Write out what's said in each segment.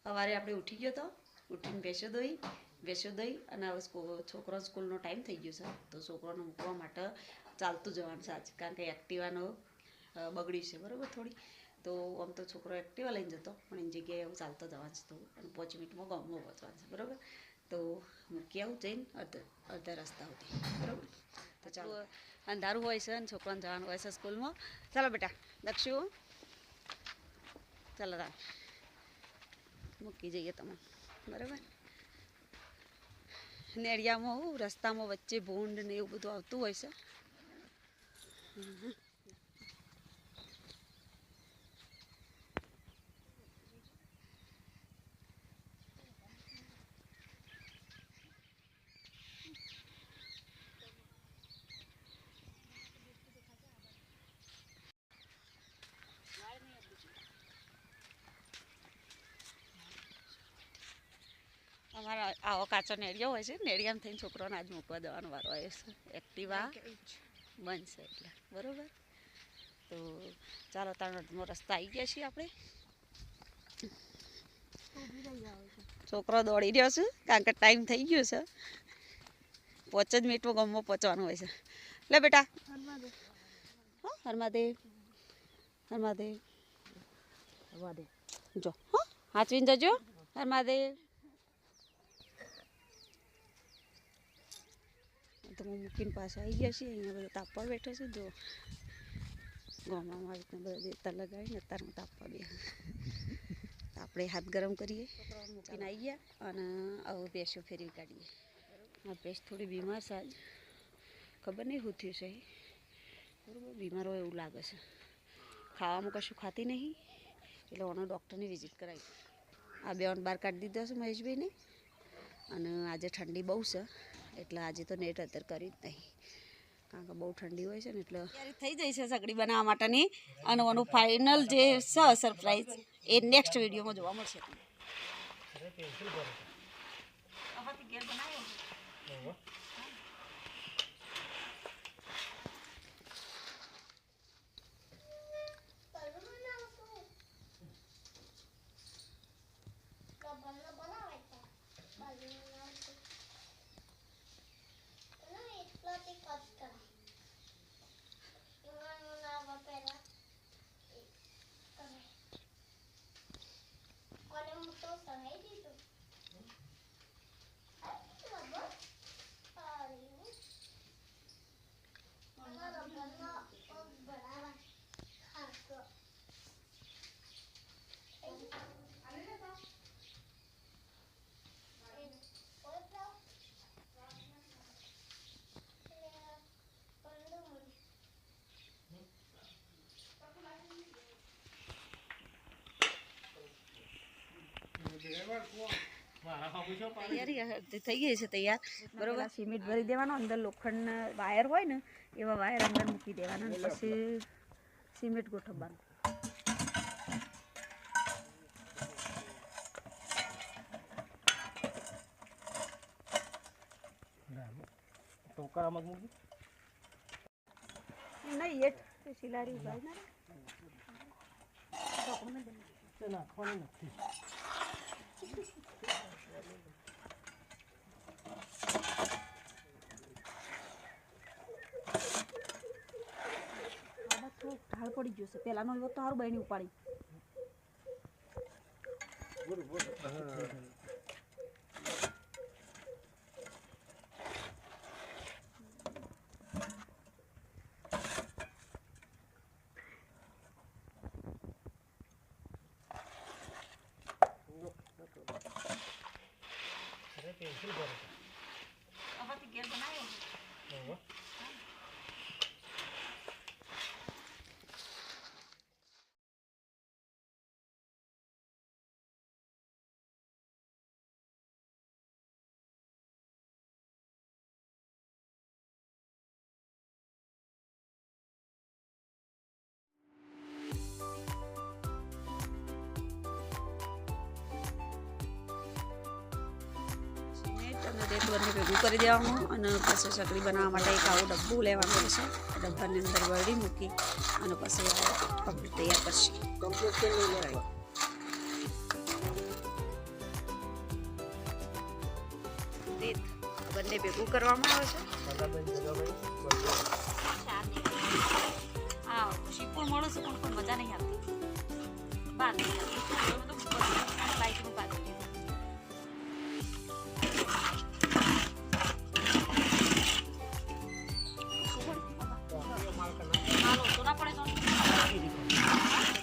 સવારે આપણે ઉઠી ગયો તો ઉઠીને ભેંસો દઈ અને હવે છોકરો સ્કૂલનો ટાઈમ થઈ ગયો છે તો છોકરાને મૂકવા માટે ચાલતું જવાનું છે આજ કારણ કે એક્ટિવાનો બગડી છે બરાબર થોડી તો આમ તો છોકરો એક્ટિવા લઈને જતો પણ એની જગ્યાએ એવું ચાલતો જવાનું છે તો અને 5 મિનિટમાં ગામમાં પહોંચવાનું છે બરાબર તો મૂકી આવું જઈને અડધા રસ્તા સુધી બરાબર તો ચાલો અંધારું હોય છે અને છોકરાને જવાનું હોય છે સ્કૂલમાં ચાલો બેટા દક્ષુ ચાલો તાર મૂકી જઈએ તમે બરાબર નેડિયામાં હું રસ્તામાં વચ્ચે ભૂંડ ને એવું બધું આવતું હોય છે અમારા આવો કાચો નેડિયો હોય છે નેડિયામાં થઈને છોકરાને આજ મૂકવા જવાનો વારો આવ્યો છે એક્ટિવા બનશે એટલે બરાબર તો ચાલો તારનો રસ્તા આવી ગયા છીએ આપણે છોકરો દોડી રહ્યો છે કારણ કે ટાઈમ થઈ ગયો છે 5 જ મિનિટમાં ગામમાં પહોંચવાનું હોય છે લે બેટા હા હરમાદેવ જો હા હાચવીને જજો હરમાદેવ તો મૂકીને પાછા આવી ગયા છીએ અહીંયા બધા તાપવા બેઠો છે જો ગામમાં આવી રીતના બધા દેવતા લગાવીને અત્યારમાં તાપવા બે આપણે હાથ ગરમ કરીએ મૂકીને આવી ગયા અને હવે ભેંસો ફેરવી કાઢીએ આ ભેંસ થોડી બીમાર છે આજ ખબર નહીં શું થયું છે બરાબર બીમાર હોય એવું લાગે છે ખાવામાં કશું ખાતી નહીં એટલે ઓનો ડૉક્ટરની વિઝિટ કરાવી આ બેન બહાર કાઢી દીધો છે મહેશભાઈને અને આજે ઠંડી બહુ છે એટલે આજે તો નેટ અત્યારે કરી જ નહીં કારણ કે બહુ ઠંડી હોય છે ને એટલે તૈયારી થઈ જાય છે સગડી બનાવવા માટેની અને ઓનું ફાઇનલ જે છે સરપ્રાઈઝ એ નેક્સ્ટ વિડીયોમાં જોવા મળશે તૈયારી થઈ ગઈ છે તૈયાર બરોબર સિમેન્ટ ભરી દેવાનો અંદર લોખંડના વાયર હોય ને એવા વાયર અંદર મૂકી દેવાના પછી સિમેન્ટ ગોઠવવાનું નહીં એ સિલારી ભાઈ ના ઢાળ પડી ગયો છે પેલાનો તો સારું બહેની ઉપાડી રેતવરને ભેગું કરી દેવાનું અને પછી સગડી બનાવવા માટે એક આવું ડબ્બું લેવાનું રહેશે ડબ્બાની અંદર વળી મૂકી અને પછી કમ્પ્લીટ તૈયાર કરશે બંને ભેગું કરવામાં આવે છે. હા શીપુર મળે છે પણ મજા નહીં આવતી. બાદ બાઈકનું પાછું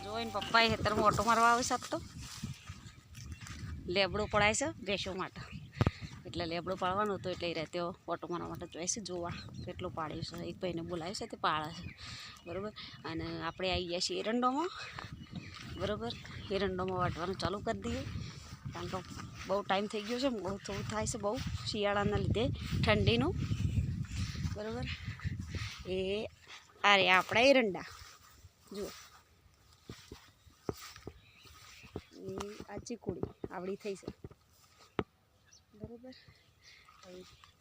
જોઈને પપ્પાએ ખેતરમાં ઓટો મારવા આવે સાત તો લેબડો પડાય છે ભેંસો માટે. એટલે લેબડો પાડવાનો હતો એટલે એ રહેતો ઓટો મારવા માટે જોઈએ છે, જોવા કેટલું પાડ્યું છે. એક ભાઈને બોલાવ્યું છે તે પાળે છે બરાબર. અને આપણે આવી ગયા છીએ એરંડોમાં બરાબર. એરંડોમાં વાટવાનું ચાલુ કરી દઈએ કારણ કે બહુ ટાઈમ થઈ ગયો છે, મોડું થોડું થાય છે બહુ શિયાળાના લીધે ઠંડીનું બરાબર. એ અરે આપણા એરંડા જુઓ, આ ચીકુડી આવડી થઈ છે બરાબર.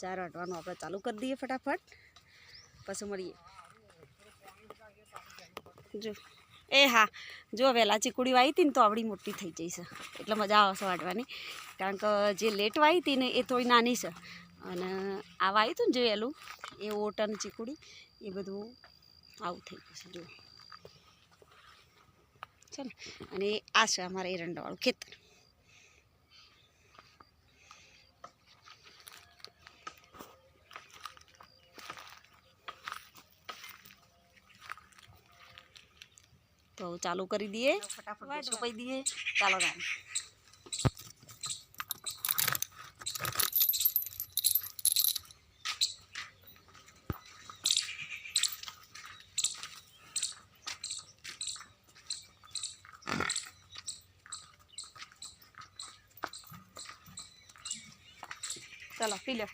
ચાર વાટવાનું આપણે ચાલુ કરી દઈએ ફટાફટ, પછી મળીએ. જો એ હા જો વહેલા ચીકુડી વાવી હતી ને તો આવડી મોટી થઈ જઈ છે એટલે મજા આવશે વાટવાની. કારણ કે જે લેટ વાવી હતી ને એ થોડી નાની છે અને આ વાવ્યું હતું ને જે વહેલું એ ઓટ અને ચીકુડી એ બધું આવું થઈ ગયું છે જુઓ છે ને. અને આ છે અમારા એરંડાવાળું ખેતર. તો ચાલુ કરી દઈએ ફટાફટ છોપાઈ દઈએ. ચાલો ગામ ચાલો પી લો.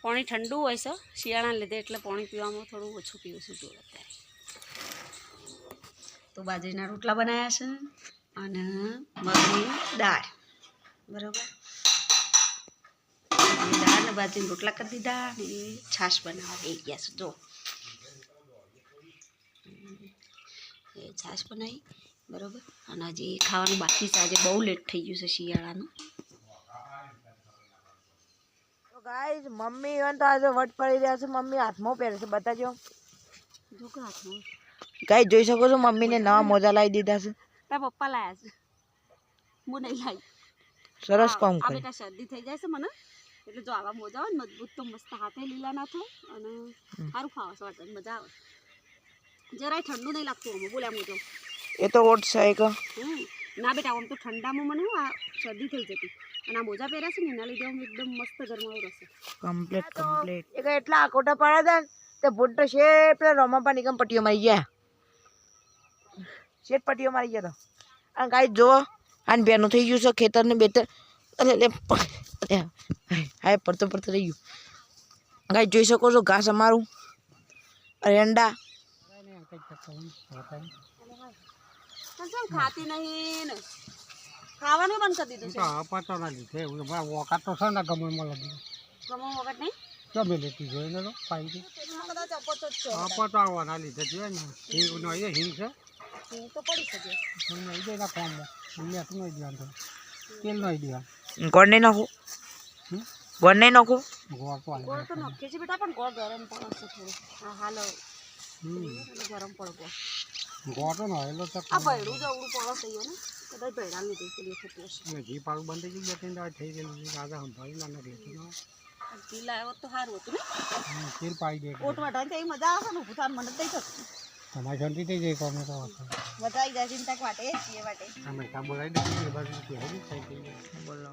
પાણી ઠંડુ હોય છે શિયાળાને લીધે એટલે પાણી પીવામાં થોડું ઓછું પીવું છું જોડે અત્યારે. તો બાજરીના રોટલા બનાવ્યા છે અને મગની દાળ બરાબર. દાળ ને બાજરીના રોટલા કરી દીધા અને છાશ બનાવવા દઈ ગયા છે. જો એ છાશ બનાવી બરાબર. અને હજી ખાવાનું બાકી છે, આજે બહુ લેટ થઈ ગયું છે શિયાળાનું. ગાઈસ મમ્મી તો આજે વટ પડી રહ્યા છે. મમ્મી હાથમાં પહેરે છે, બતાજો. જો કે હાથમાં ગાઈસ જોઈ શકો છો મમ્મીને નવા મોજા લાવી દીધા છે. તારા પપ્પા લાયા છે, હું નહીં લાવી. સરસ કામ આ કરે. બેટા શરદી થઈ જાય છે મને એટલે જો આવા મોજા હોય ને મજબૂત તો મસ્ત હાથે લીલા ના થાય અને સારું ખાવા છે વાટવાની મજા આવે. જરાય ઠંડુ નહીં લાગતું અમે બોલ્યા મોજો એ તો ઓટ છે એક. ના બેટા આમ તો ઠંડામાં મને આ શરદી થઈ જતી અને આ મોજા પહેર્યા છે ને એના લીધે આમ એકદમ મસ્ત ગરમાવું રહેશે. કમ્પ્લીટ એક એટલા આકોટા પાડ્યા હતા તે ભૂટ તો છે પેલા રોમાપા નિગમ પટ્ટીઓ મારી ગયા. શેઠ પટ્ટીઓ મારી ગયા તો. અને ગાઈસ જો આને બેનું થઈ ગયું છે ખેતર ને બેતર. અરે હાય પડતો રહી ગયું. ગાઈસ જોઈ શકો છો ઘાસ અમારું એરંડા. ખાતી નહીં ને ખાવાનું બંધ કરી દીધું છે. અપાતો ના લીધે વખત તો છે ને ગમે મળે ગમો વખત નહીં ગમે લેતી જોઈને તો પાઈ અપાતો આવવાના લીધે જોઈએ ને હિંગ નો એ હિંગ છે તો પડી શકે નહીં દે ના ફોર્મમાં મેં નહીં દેવાનું તેલ નહીં દેવાનું. ગોળ નહીં નાખું, ગોળ નહીં નાખું. ગોળ તો નાખીએ છીએ બેટા પણ ગોળ ગરમ પડે છે થોડું. હા હાલ ગરમ પડે ગોળ તો નહેલો છે. આ ભૈરું જવડું પડે છે ને કદાચ ભૈરા લીધે પેલી થતી હશે. ઘી પાડું બંધ થઈ ગયું થઈ ગયેલું રાજા સંભાળી ના લેતું ઘી લાવ્યો તો સારું હતું ને. તેલ પાઈ દે ઓટ વાટાની તો મજા આવે ને ઊભું થવાનું મને થઈ શકતું. તમારી શાંતિ થઈ જાય કોમે તો મજા આવી જાય ચિંતા વાટે છીએ વાટે અમે કામ બોલાવી દઈએ બાજુ હજી થઈ ગઈ બોલો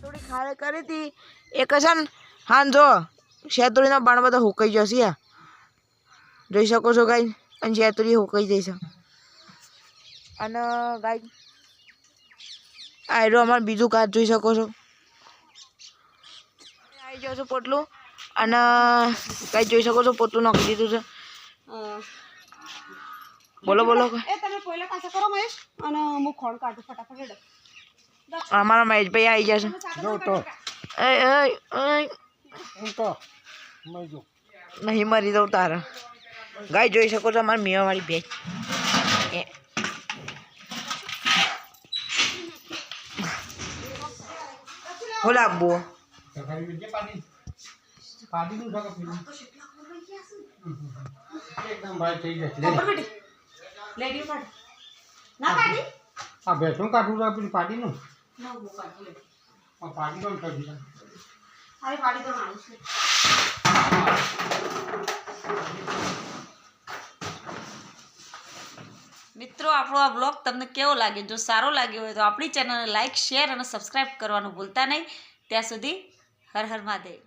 થોડી ખાડે કરી હતી એક છે ને. હા જો શેતુરીના બાણ બધા હુકાઈ જશે. જોઈ શકો છો ગાય. અને શેતુરી હુકાઈ જઈ છે. અને ગાય આયરો અમારે બીજું કાચ જોઈ શકો છો આવી જાવ છો પોટલું. અને ગાય જોઈ શકો છો પોટલું નાખી દીધું છે. બોલો બોલો એ તમે પહેલા પાછા કરો મહેશ અને હું ખોણ કાઢું ફટાફટ હેડો. અમારા મહેશભાઈ આવી જશે જો તો હું તો મય જો નહીં મરી દઉં તારા ગાય જોઈ શકો છો અમારી મેવાવાળી ભેંસ હું લાવવું એકદમ ભાઈ થઈ જશે આ ભેંસું કાઢું તો પેલી પાડીનું પાડી તો કરી દીધા મિત્રો આપણો આ બ્લોગ તમને કેવો લાગ્યો? જો સારો લાગ્યો હોય તો આપણી ચેનલને લાઇક, શેર અને સબસ્ક્રાઈબ કરવાનું ભૂલતા નહીં. ત્યાં સુધી હર હર મહાદેવ.